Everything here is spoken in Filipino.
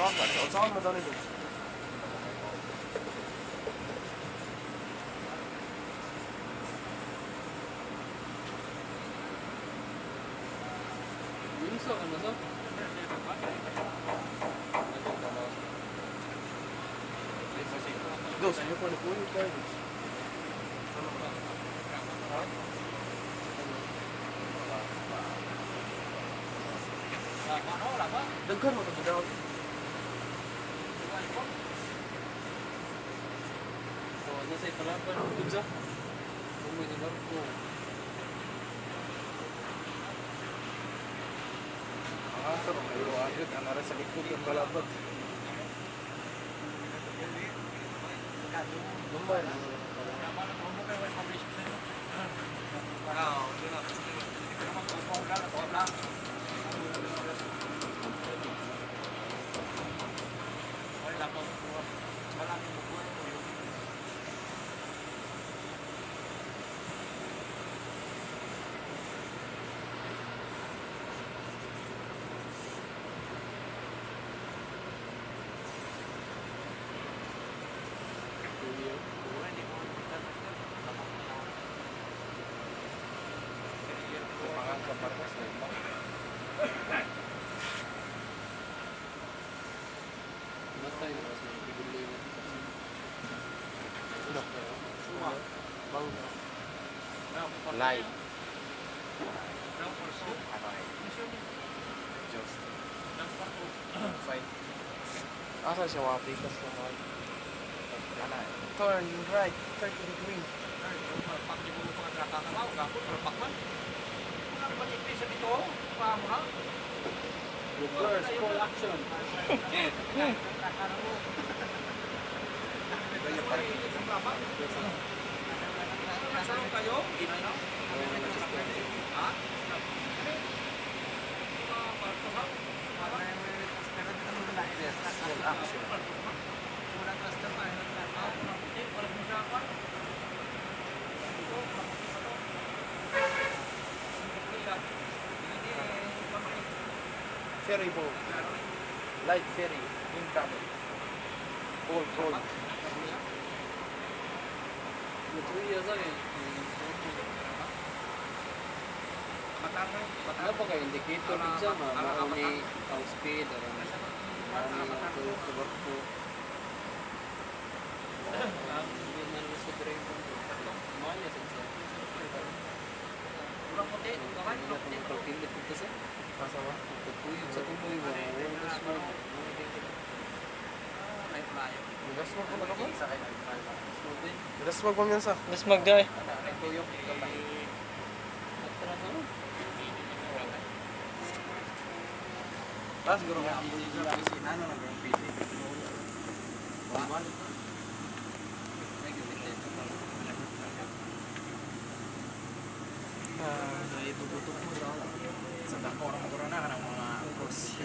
Saan mo daw nito? Minsan ano sa? Dos, ano po po yung guys? Daghan mo ito daw. So, ano sa ipalaban ng pizza? Umuwi na barko. Ito, may agad. Ang nara sa likod yung kalabot. Lumbay. Matay na kasi bibili na. Live. Asa siya wapi? Turn right, 30 degree. Reverse, full action. Full action. Ferry boat. Light ferry. Incoming. Cold. Ito iya sa akin. Ano pa kayo indicator pizza mauni ang speed or mauni ang barko. Hindi man gusto driver. Maya sa siya. Kurang puti, kawan puti. Pagpilit ito sa. Kasawa? Pagpuyod sa tuloy mo. Gas mo kung ano ko? Smooth. Gas mo kung yan sa? Mas magday. Tuyok. Tas guro nga ano na guro PC. Ibubutok mo daw. Sa dako orang corona kanang mga course.